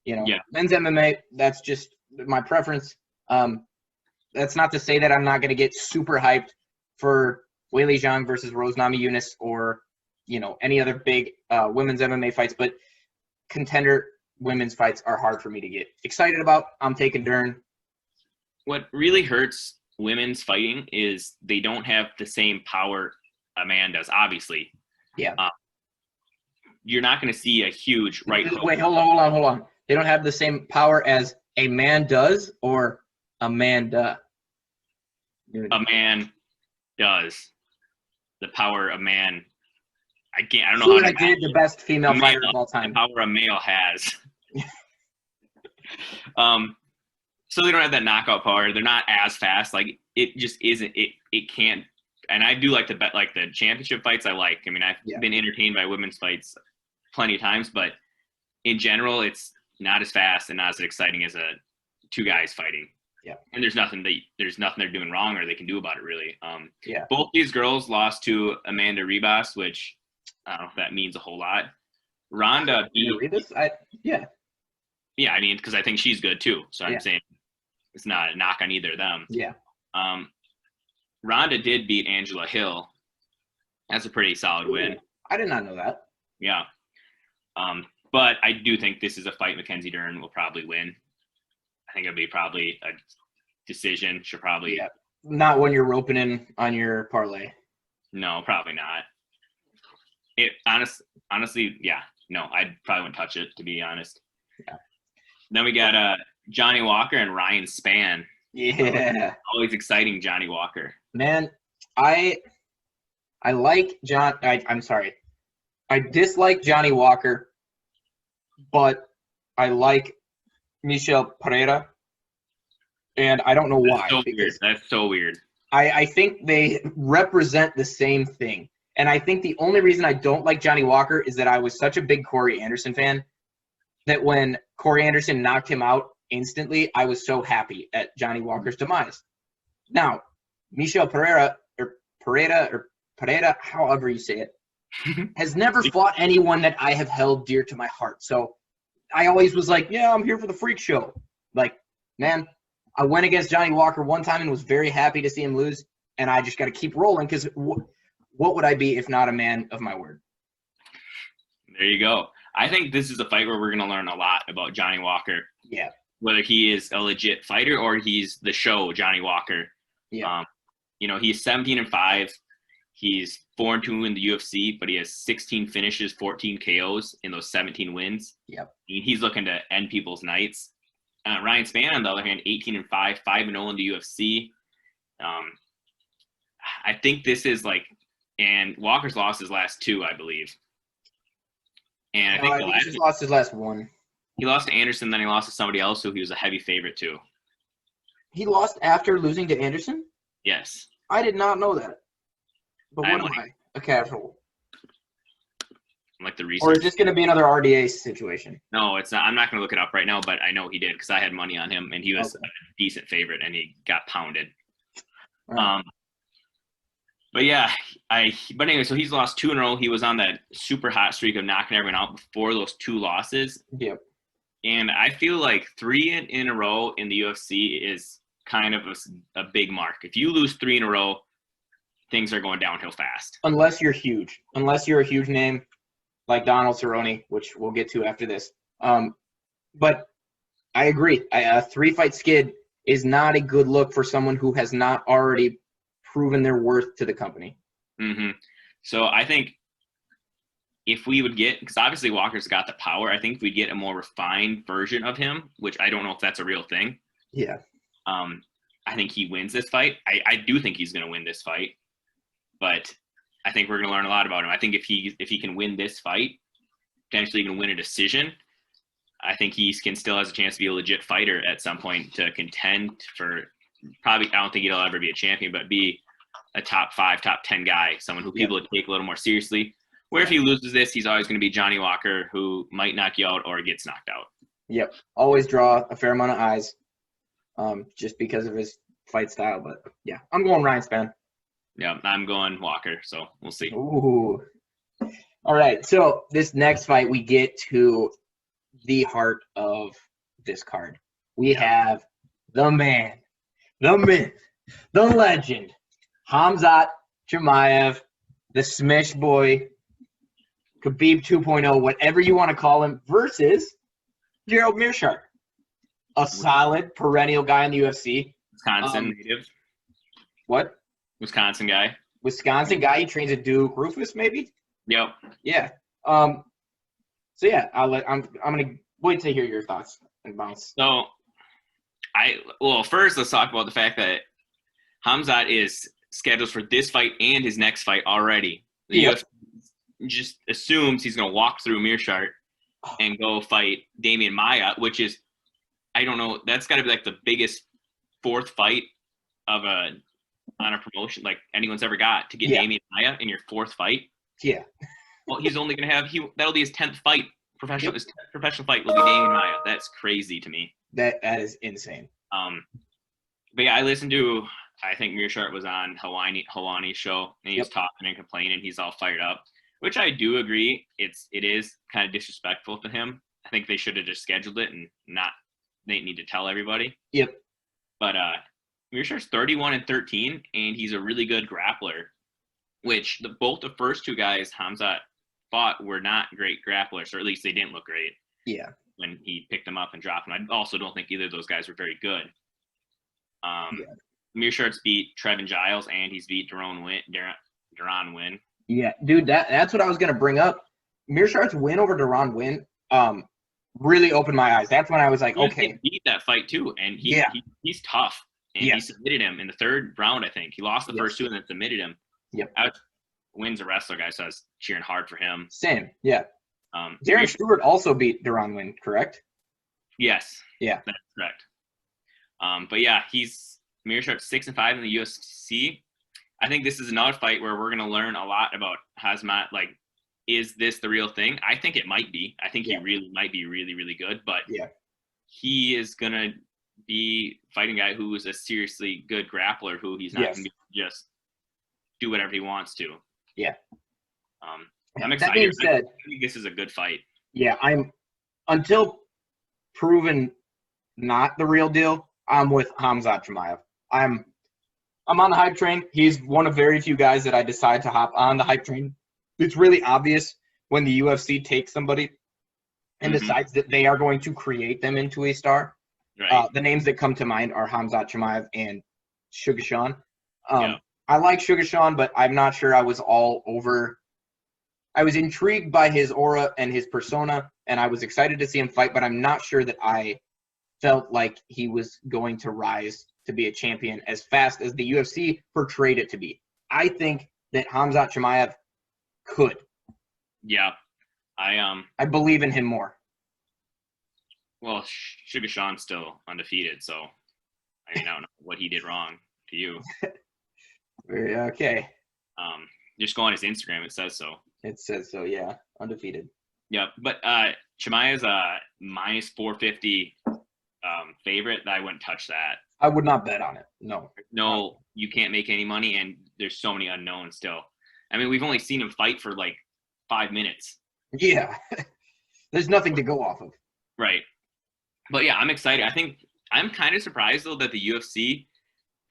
S3: men's MMA. That's just my preference. That's not to say that I'm not going to get super hyped for Weili Zhang versus Rose Namajunas or, any other big women's MMA fights. But contender women's fights are hard for me to get excited about. I'm taking Dern.
S2: What really hurts women's fighting is they don't have the same power a man does, obviously.
S3: Yeah.
S2: You're not going to see a huge right hook.
S3: Wait, hold on. They don't have the same power as a man does or Amanda.
S2: A man does. The power a man. I don't know how to.
S3: I did the best female fighter of all time.
S2: The power a male has. So they don't have that knockout power. They're not as fast. Like it just isn't. It can't. And I do like to bet like the championship fights. I like. I mean, I've been entertained by women's fights plenty of times, but in general, it's not as fast and not as exciting as two guys fighting.
S3: Yeah.
S2: And there's nothing they're doing wrong or they can do about it really. Both these girls lost to Amanda Ribas, which I don't know if that means a whole lot. Rhonda beat. Yeah, I mean, because I think she's good too. So I'm saying it's not a knock on either of them.
S3: Yeah.
S2: Rhonda did beat Angela Hill, That's a pretty solid win.
S1: I did not know that.
S2: Yeah. But I do think this is a fight Mackenzie Dern will probably win. I think it'll be probably a decision. She'll probably
S1: not when you're roping in on your parlay.
S2: No, probably not. It honestly, yeah. No, I probably wouldn't touch it, to be honest.
S1: Yeah.
S2: Then we got Johnny Walker and Ryan Spann.
S1: Yeah.
S2: Always exciting, Johnny Walker.
S1: Man, I like John. I'm sorry. I dislike Johnny Walker, but I like Michel Pereira, and I don't know why.
S2: That's so weird.
S1: I think they represent the same thing. And I think the only reason I don't like Johnny Walker is that I was such a big Corey Anderson fan that when Corey Anderson knocked him out instantly, I was so happy at Johnny Walker's demise. Now, Michel Pereira, however you say it, has never fought anyone that I have held dear to my heart. So I always was like, yeah, I'm here for the freak show. Like, man, I went against Johnny Walker one time and was very happy to see him lose, and I just got to keep rolling because what would I be if not a man of my word?
S2: There you go. I think this is a fight where we're going to learn a lot about Johnny Walker.
S1: Yeah.
S2: Whether he is a legit fighter or he's the show Johnny Walker.
S1: Yeah.
S2: He's 17-5. He's 4-2 in the UFC, but he has 16 finishes, 14 KOs in those 17 wins.
S1: Yep.
S2: He's looking to end people's nights. Ryan Spann, on the other hand, 18-5, 5-0 in the UFC. I think this is and Walker's lost his last two, I believe. And I think
S1: he just lost his last one.
S2: He lost to Anderson, then he lost to somebody else who he was a heavy favorite to.
S1: He lost after losing to Anderson?
S2: Yes.
S1: I did not know that. But what am I? A casual.
S2: I'm like the research.
S1: Or is this going to be another RDA situation?
S2: No, it's not. I'm not going to look it up right now, but I know he did because I had money on him, and he was a decent favorite, and he got pounded. Right. But yeah, but anyway, so he's lost 2 in a row. He was on that super hot streak of knocking everyone out before those 2 losses.
S1: Yep.
S2: And I feel like 3 in a row in the UFC is kind of a big mark. If you lose 3 in a row, things are going downhill fast.
S1: Unless you're huge. Unless you're a huge name like Donald Cerrone, which we'll get to after this. But I agree. A 3-fight skid is not a good look for someone who has not already proven their worth to the company.
S2: Mm-hmm. So I think if we would get, because obviously Walker's got the power, I think if we get a more refined version of him, which I don't know if that's a real thing.
S1: Yeah.
S2: I think he wins this fight. I do think he's going to win this fight, but I think we're going to learn a lot about him. I think if he can win this fight, potentially even win a decision, I think he still has a chance to be a legit fighter at some point to contend for probably, I don't think he'll ever be a champion, but be a top 5, top 10 guy, someone who people would take a little more seriously. Where if he loses this, he's always going to be Johnny Walker, who might knock you out or gets knocked out.
S1: Yep. Always draw a fair amount of eyes just because of his fight style. But, yeah, I'm going Ryan Spann.
S2: Yeah, I'm going Walker, so we'll see.
S1: Ooh. All right, so this next fight, we get to the heart of this card. We have the man, the myth, the legend, Khamzat Chimaev, the Smish Boy, Khabib 2.0, whatever you want to call him, versus Gerald Meerschaert, a solid perennial guy in the UFC.
S2: Wisconsin native.
S1: What?
S2: Wisconsin guy.
S1: Wisconsin guy. He trains at Duke. Rufus, maybe?
S2: Yep.
S1: Yeah. So yeah, I'm gonna wait to hear your thoughts and bounce.
S2: So, first let's talk about the fact that Khamzat is scheduled for this fight and his next fight already. The UFC just assumes he's gonna walk through Meerschaert and go fight Damian Maia, which is, I don't know, that's got to be like the biggest 4th fight of on a promotion like anyone's ever got, to get Damian Maia in your 4th fight.
S1: Yeah.
S2: Well, he's only going to have that'll be his 10th fight. His 10th professional fight will be Damian Maia. That's crazy to me.
S1: That is insane.
S2: But yeah, I listened to, I think Meerschaert was on Helwani's show, and he was talking and complaining. He's all fired up, which I do agree. It is kind of disrespectful to him. I think they should have just scheduled it and they need to tell everybody.
S1: Yep.
S2: But Meerschaert's 31-13, and he's a really good grappler. which both the first two guys Khamzat fought were not great grapplers, or at least they didn't look great.
S3: Yeah.
S2: When he picked them up and dropped them. I also don't think either of those guys were very good. Meerschaert's beat Trevin Giles, and he's beat Daron Wynn.
S3: Yeah, dude, that's what I was gonna bring up. Meerschaert's win over Daron Wynn really opened my eyes. That's when I was like, okay.
S2: He beat that fight too, and he's tough. And he submitted him in the third round, I think. He lost the first two and then submitted him.
S3: Yep.
S2: Wynn's a wrestler, guy, so I was cheering hard for him.
S3: Same, yeah. Darren Stewart also beat Daron Wynn, correct?
S2: Yes.
S3: Yeah.
S2: That's correct. But yeah, he's Meerschaert's 6-5 in the UFC. I think this is another fight where we're gonna learn a lot about Khamzat. Like, is this the real thing? I think it might be. I think he really might be really, really good, but he is gonna be fighting a guy who is a seriously good grappler who he's not gonna just do whatever he wants to.
S3: Yeah.
S2: I'm excited.
S3: That being said,
S2: I think this is a good fight.
S3: Yeah, until proven not the real deal, I'm with Khamzat Chimaev. I'm on the hype train. He's one of very few guys that I decide to hop on the hype train. It's really obvious when the UFC takes somebody and decides that they are going to create them into a star.
S2: Right.
S3: The names that come to mind are Khamzat Chimaev and Sugar Sean. I like Sugar Sean, but I'm not sure I was all over. I was intrigued by his aura and his persona, and I was excited to see him fight, but I'm not sure that I felt like he was going to rise to be a champion as fast as the UFC portrayed it to be. I think that Khamzat Chimaev could.
S2: Yeah.
S3: I believe in him more.
S2: Well, Sugar Sean's still undefeated, so I don't know what he did wrong to you.
S3: Okay.
S2: Just go on his Instagram, it says so.
S3: It says so, yeah. Undefeated.
S2: Yeah, but Chimaev's a minus 450 favorite. I wouldn't touch that.
S3: I would not bet on it. No.
S2: No, you can't make any money, and there's so many unknowns still. I mean, we've only seen him fight for like 5 minutes.
S3: Yeah. There's nothing to go off of.
S2: Right. But yeah, I'm excited. I think I'm kind of surprised though that the UFC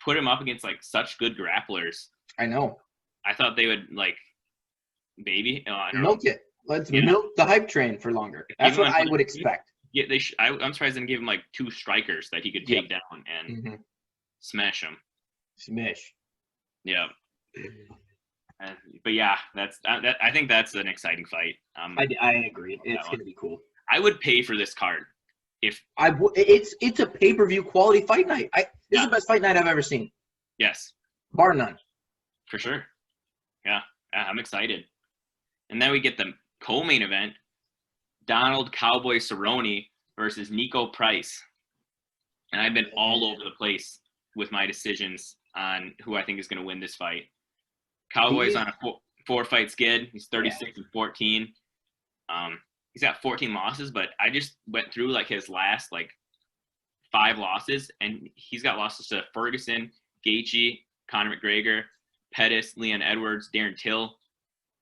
S2: put him up against like such good grapplers.
S3: I know.
S2: I thought they would like maybe
S3: milk it. Let's milk the hype train for longer. That's what I would expect.
S2: Yeah, I'm surprised they didn't give him like 2 strikers that he could take down and smash him.
S3: Smash.
S2: Yeah. But yeah, I think that's an exciting fight.
S3: I agree. It's gonna be cool.
S2: I would pay for this card if
S3: it's a pay-per-view quality fight night. This is the best fight night I've ever seen.
S2: Yes.
S3: Bar none.
S2: For sure. Yeah, I'm excited. And then we get the co-main event, Donald Cowboy Cerrone versus Nico Price. And I've been all over the place with my decisions on who I think is going to win this fight. Cowboy's on a 4-fight skid. He's 36-14. He's got 14 losses, but I just went through like his last like 5 losses, and he's got losses to Ferguson, Gaethje, Conor McGregor, Pettis, Leon Edwards, Darren Till,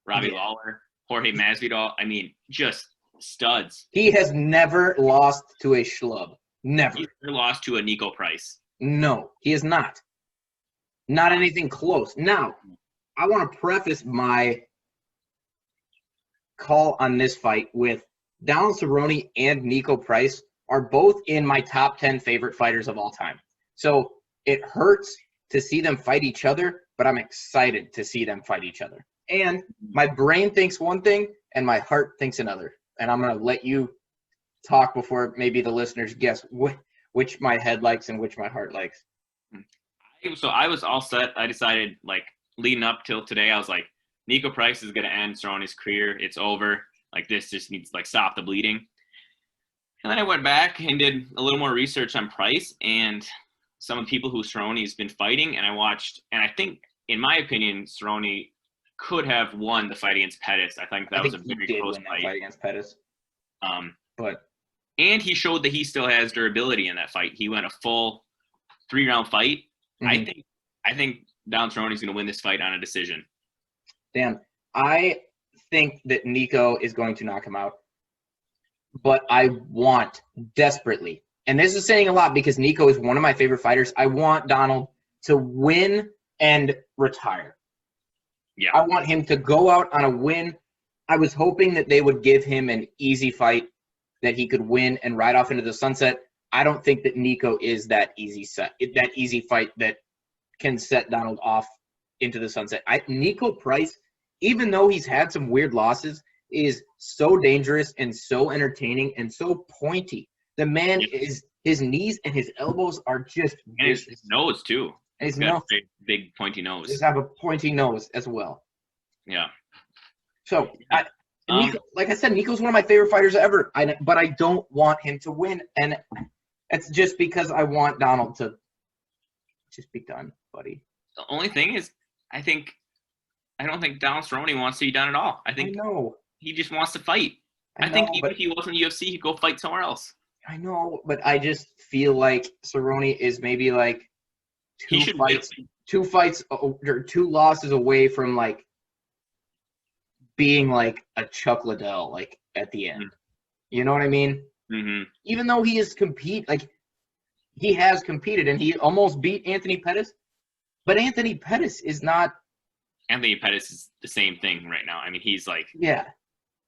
S2: Robbie Lawler, Jorge Masvidal. I mean, just studs.
S3: He has never lost to a schlub. Never.
S2: He's never lost to a Nico Price.
S3: No, he is not. Not anything close. Now, I want to preface my call on this fight with Donald Cerrone and Nico Price are both in my top 10 favorite fighters of all time. So it hurts to see them fight each other, but I'm excited to see them fight each other. And my brain thinks one thing and my heart thinks another. And I'm going to let you talk before maybe the listeners guess which my head likes and which my heart likes.
S2: So I was all set. I decided, like, leading up till today, I was like, Nico Price is going to end Cerrone's career. It's over. Like, this just needs to, like, stop the bleeding. And then I went back and did a little more research on Price and some of the people who Cerrone's been fighting. And I watched, and I think, in my opinion, Cerrone could have won the fight against Pettis. I think that was a very close fight
S3: against Pettis.
S2: And he showed that he still has durability in that fight. He went a full 3-round fight. Mm-hmm. I think Donald Cerrone is going to win this fight on a decision.
S3: Dan, I think that Nico is going to knock him out, but I want desperately, and this is saying a lot because Nico is one of my favorite fighters. I want Donald to win and retire.
S2: Yeah.
S1: I want him to go out on a win. I was hoping that they would give him an easy fight that he could win and ride off into the sunset. I don't think that Nico is that easy fight that can set Donald off into the sunset. Nico Price, even though he's had some weird losses, is so dangerous and so entertaining and so pointy. The man is, his knees and his elbows are just
S2: and his nose too.
S1: And his
S2: He's got
S1: nose,
S2: a big pointy nose.
S1: Just have a pointy nose as well.
S2: Yeah.
S1: So Nico, like I said, Nico's one of my favorite fighters ever. But I don't want him to win, and it's just because I want Donald to just be done, buddy.
S2: The only thing is, I don't think Donald Cerrone wants to be done at all. I think he just wants to fight. I think even if he wasn't in the UFC, he'd go fight somewhere else.
S1: I know, but I just feel like Cerrone is maybe like two losses away from like being like a Chuck Liddell, like at the end. You know what I mean?
S2: Mm-hmm.
S1: Even though he has competed and he almost beat Anthony Pettis, but Anthony Pettis is not.
S2: Anthony Pettis is the same thing right now. I mean, he's like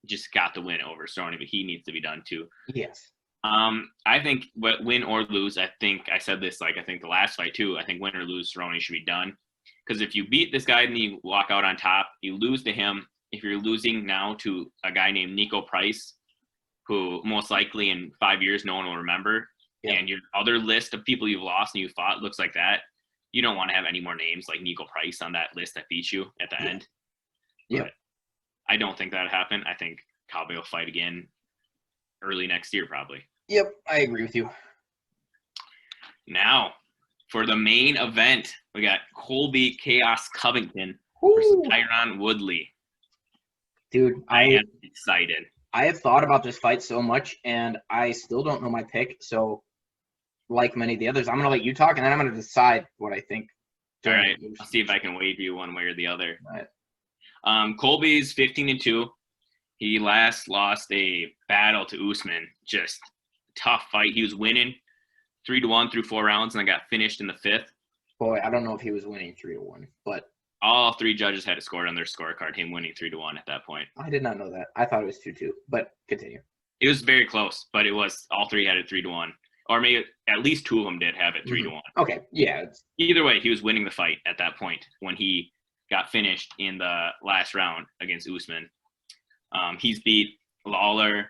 S2: just got the win over Cerrone, but he needs to be done too.
S1: Yes.
S2: I think win or lose, I think I said this, like, I think the last fight too, I think win or lose, Cerrone should be done. Because if you beat this guy and you walk out on top, you lose to him. If you're losing now to a guy named Nico Price, who most likely in 5 years no one will remember, and your other list of people you've lost and you fought looks like that, you don't want to have any more names like Nico Price on that list that beat you at the end.
S1: Yeah.
S2: But I don't think that'll happen. I think Cowboy will fight again early next year probably.
S1: Yep, I agree with you.
S2: Now, for the main event, we got Colby Chaos Covington versus Tyron Woodley.
S1: Dude,
S2: I am excited.
S1: I have thought about this fight so much, and I still don't know my pick. So, like many of the others, I'm going to let you talk, and then I'm going to decide what I think.
S2: All right. I'll see if I can wave you one way or the other.
S1: All right.
S2: Colby's 15-2. He last lost a battle to Usman. Just tough fight. He was winning 3-1 through 4 rounds, and then got finished in the 5th.
S1: Boy, I don't know if he was winning 3-1, but
S2: all 3 judges had it scored on their scorecard, him winning 3-1 at that point.
S1: I did not know that. I thought it was 2-2, but continue.
S2: It was very close, but it was all 3 had it 3-1. Or maybe at least 2 of them did have it 3-1.
S1: Okay, yeah.
S2: Either way, he was winning the fight at that point when he got finished in the last round against Usman. He's beat Lawler,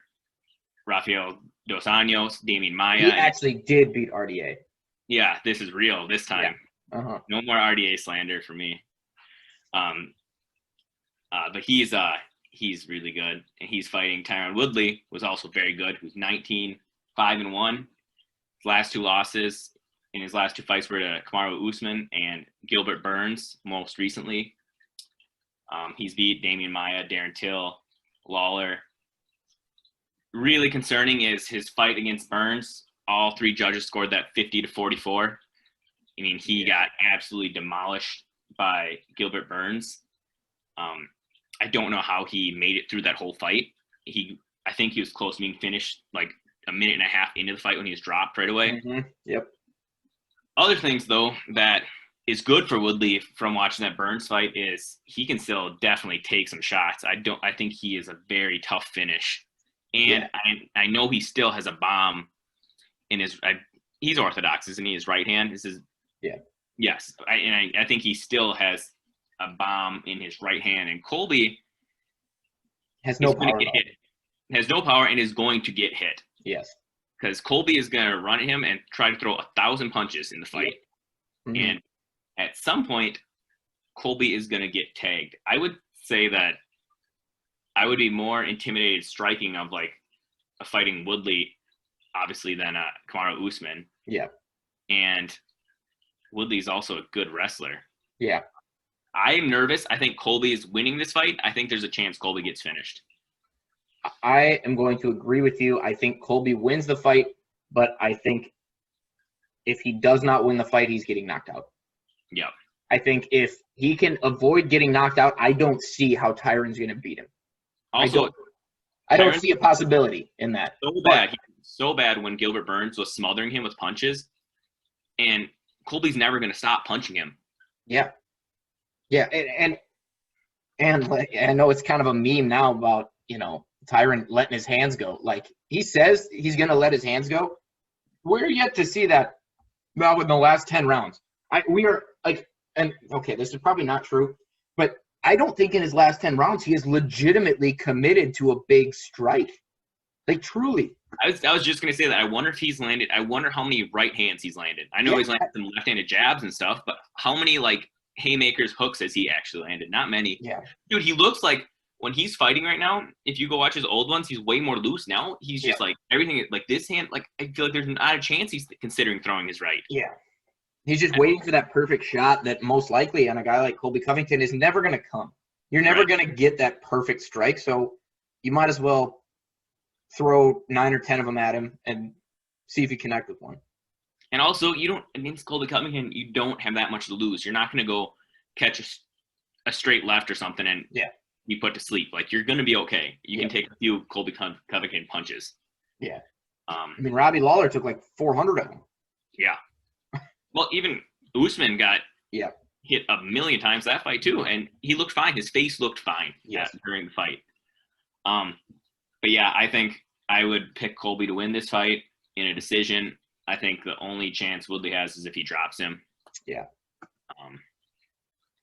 S2: Rafael Dos Anjos, Damian Maia.
S1: He actually did beat RDA.
S2: Yeah, this is real this time.
S1: Yeah.
S2: No more RDA slander for me. But he's really good, and he's fighting Tyron Woodley, who's also very good, who's 19-5-1. His last 2 losses in his last 2 fights were to Kamaru Usman and Gilbert Burns most recently. He's beat Damian Maia, Darren Till, Lawler. Really concerning is his fight against Burns. All 3 judges scored that 50-44. I mean, he got absolutely demolished by Gilbert Burns. I don't know how he made it through that whole fight. I think he was close to being finished like a minute and a half into the fight when he was dropped right away.
S1: Mm-hmm. Yep.
S2: Other things, though, that is good for Woodley from watching that Burns fight is he can still definitely take some shots. I think he is a very tough finish. And I know he still has a bomb in his he's orthodox, isn't he? His right hand is his.
S1: Yeah.
S2: Yes, I think he still has a bomb in his right hand, and Colby
S1: has no power.
S2: Has no power and is going to get hit.
S1: Yes.
S2: Because Colby is going to run at him and try to throw 1,000 punches in the fight, and at some point, Colby is going to get tagged. I would say that I would be more intimidated striking of like a fighting Woodley, obviously, than Kamaru Usman.
S1: Yeah.
S2: And Woodley's also a good wrestler.
S1: Yeah.
S2: I'm nervous. I think Colby is winning this fight. I think there's a chance Colby gets finished.
S1: I am going to agree with you. I think Colby wins the fight, but I think if he does not win the fight, he's getting knocked out.
S2: Yeah.
S1: I think if he can avoid getting knocked out, I don't see how Tyron's going to beat him.
S2: Also,
S1: I don't see a possibility in that.
S2: So bad when Gilbert Burns was smothering him with punches, and Colby's never going to stop punching him.
S1: Yeah. Yeah, and
S3: And like, I know it's kind of a meme now about, Tyron letting his hands go. Like, he says he's going to let his hands go. We're yet to see that now in the last 10 rounds. We are like, and okay, this is probably not true, but I don't think in his last 10 rounds he is legitimately committed to a big strike. Like, truly.
S2: I was just going to say that. I wonder if he's landed. I wonder how many right hands he's landed. I know he's landed some left-handed jabs and stuff, but how many, like, haymakers, hooks has he actually landed? Not many.
S3: Yeah.
S2: Dude, he looks like when he's fighting right now, if you go watch his old ones, he's way more loose now. He's just like everything, like this hand, like I feel like there's not a chance he's considering throwing his right.
S3: Yeah. He's just waiting for that perfect shot that most likely on a guy like Colby Covington is never going to come. You're never going to get that perfect strike, so you might as well throw 9 or 10 of them at him and see if you connect with one.
S2: And also, against Colby Covington, you don't have that much to lose. You're not going to go catch a straight left or something and you put to sleep. Like, you're going to be okay. You can take a few Colby Covington punches.
S3: Yeah. I mean, Robbie Lawler took like 400 of them.
S2: Yeah. Well, even Usman got hit a million times that fight too, and he looked fine. His face looked fine during the fight. But yeah, I think I would pick Colby to win this fight in a decision. I think the only chance Woodley has is if he drops him.
S3: Yeah.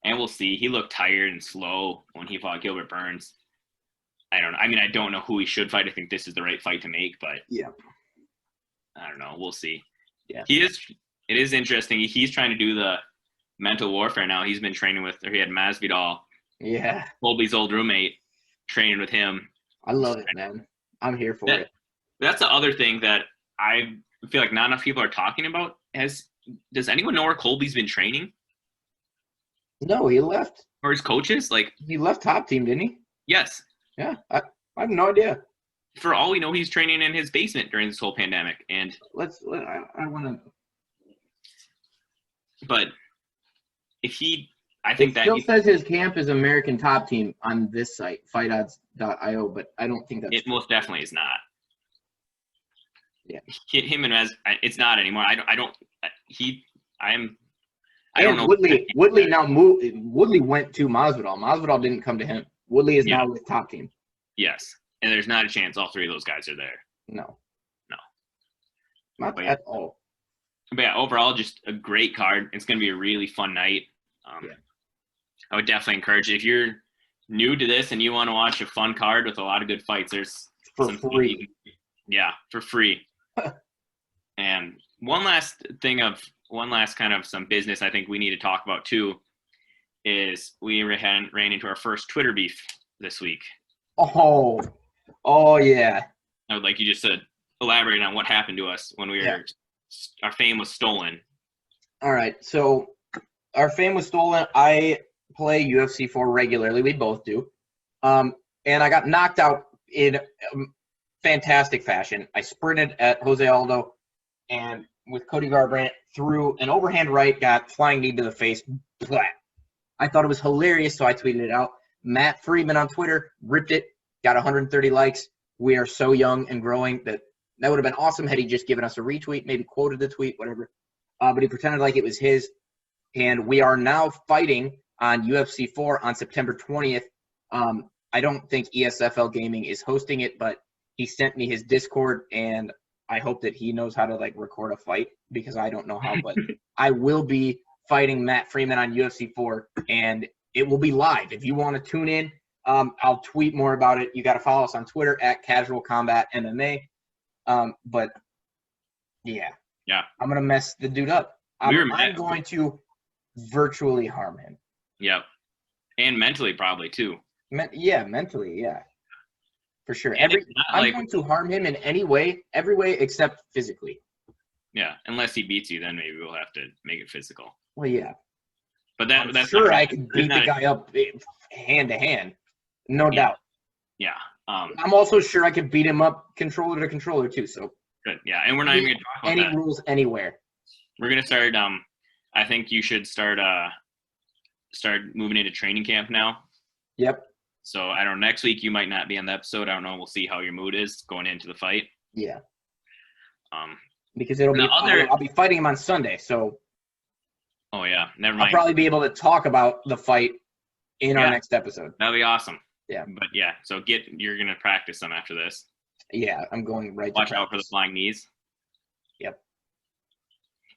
S2: And we'll see. He looked tired and slow when he fought Gilbert Burns. I don't know. I mean, I don't know who he should fight. I think this is the right fight to make, but I don't know. We'll see.
S3: Yeah.
S2: It is interesting. He's trying to do the mental warfare now. He's been training with, or he had Masvidal.
S3: Yeah.
S2: Colby's old roommate, training with him.
S3: I love it, man. I'm here for it.
S2: That's the other thing that I feel like not enough people are talking about. Does anyone know where Colby's been training?
S3: No, he left.
S2: Or his coaches? Like,
S3: he left Top Team, didn't he?
S2: Yes.
S3: Yeah, I have no idea.
S2: For all we know, he's training in his basement during this whole pandemic. And
S3: I want to.
S2: But if I think that
S3: still says his camp is American Top Team on this site, fightodds.io, but I don't think that's.
S2: It most definitely is not.
S3: Yeah.
S2: Hit him and it's not anymore. I don't know.
S3: Woodley now moved. Woodley went to Masvidal. Masvidal didn't come to him. Woodley is now with Top Team.
S2: Yes, and there's not a chance all three of those guys are there.
S3: No. Not at all.
S2: But yeah, overall, just a great card. It's going to be a really fun night. I would definitely encourage it. If you're new to this and you want to watch a fun card with a lot of good fights, there's
S3: for free.
S2: For free. And one last kind of some business I think we need to talk about too is we ran into our first Twitter beef this week.
S3: Oh yeah.
S2: I would like you just to elaborate on what happened to us when our fame was stolen.
S3: All right, so our fame was stolen. I play UFC 4 regularly. We both do. And I got knocked out in fantastic fashion. I sprinted at Jose Aldo and with Cody Garbrandt threw an overhand right, got flying knee to the face. Blah. I thought it was hilarious, so I tweeted it out. Matt Freeman on Twitter ripped it, got 130 likes. We are so young and growing that would have been awesome had he just given us a retweet, maybe quoted the tweet, whatever. But he pretended like it was his. And we are now fighting on UFC 4 on September 20th. I don't think ESFL Gaming is hosting it, but he sent me his Discord, and I hope that he knows how to record a fight because I don't know how. But I will be fighting Matt Freeman on UFC 4, and it will be live. If you want to tune in, I'll tweet more about it. You got to follow us on Twitter at Casual Combat MMA. But yeah, I'm gonna mess the dude up. I'm going to virtually harm him.
S2: Yep, and mentally probably too.
S3: Mentally, for sure. I'm going to harm him in every way except physically.
S2: Yeah, unless he beats you, then maybe we'll have to make it physical.
S3: Well, yeah.
S2: But that's
S3: sure I could beat the guy up hand to hand, no doubt.
S2: Yeah.
S3: I'm also sure I could beat him up controller to controller too. So
S2: good. Yeah, and we're not even going to talk about
S3: any rules anywhere.
S2: We're going to start. I think you should start moving into training camp now.
S3: Yep.
S2: So I don't know. Next week you might not be on the episode. I don't know. We'll see how your mood is going into the fight.
S3: Yeah. Because I'll be fighting him on Sunday, so.
S2: Oh yeah, never mind.
S3: I'll probably be able to talk about the fight
S1: in our next episode.
S2: That'll be awesome.
S1: Yeah.
S2: But yeah, so you're gonna practice them after this.
S1: Yeah, I'm going right.
S2: Watch out for the flying knees.
S1: Yep.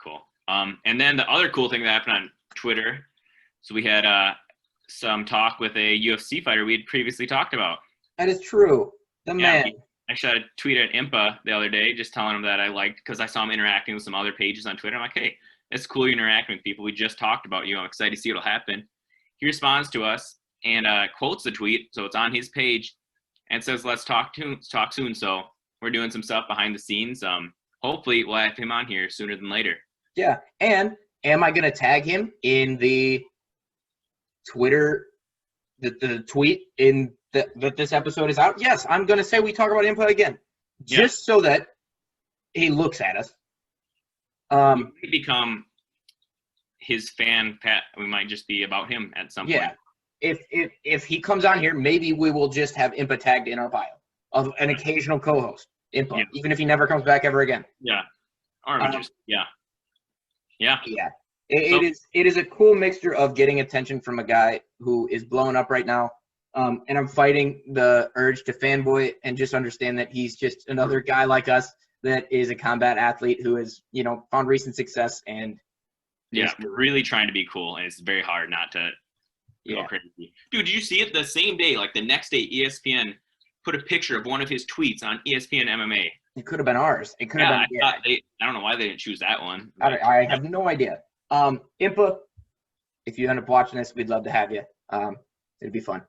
S2: Cool. And then the other cool thing that happened on Twitter, so we had some talk with a UFC fighter we had previously talked about.
S1: That is true. The man.
S2: Actually, I tweeted at Impa the other day, just telling him that I liked, because I saw him interacting with some other pages on Twitter. I'm like, hey, it's cool you're interacting with people. We just talked about you. I'm excited to see what'll happen. He responds to us and quotes the tweet, so it's on his page, and says, let's talk soon. So we're doing some stuff behind the scenes. Hopefully we'll have him on here sooner than later.
S1: Yeah. And am I going to tag him in the Twitter, the tweet that this episode is out? Yes, I'm going to say we talk about input again, just so that he looks at us.
S2: We become his fan, Pat. We might just be about him at some point.
S1: Yeah. If he comes on here, maybe we will just have Impa tagged in our bio of an occasional co-host, Impa, even if he never comes back ever again.
S2: Yeah. Or we just, Yeah.
S1: It is a cool mixture of getting attention from a guy who is blowing up right now. And I'm fighting the urge to fanboy and just understand that he's just another guy like us that is a combat athlete who has, found recent success and
S2: we're really trying to be cool, and it's very hard not to go crazy. Dude, did you see it the same day, like the next day, ESPN put a picture of one of his tweets on ESPN MMA?
S1: It could have been ours. It could have been.
S2: I don't know why they didn't choose that one.
S1: I have no idea. Impa, if you end up watching this, we'd love to have you. It'd be fun.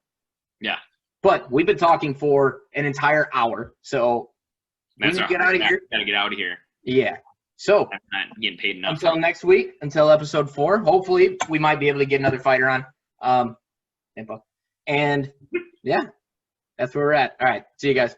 S2: Yeah.
S1: But we've been talking for an entire hour, so we need to get out of here.
S2: Gotta get out of here.
S1: Yeah. So
S2: I'm not getting paid enough.
S1: Until next week, until episode 4, hopefully we might be able to get another fighter on. Impa. And yeah, that's where we're at. All right. See you guys.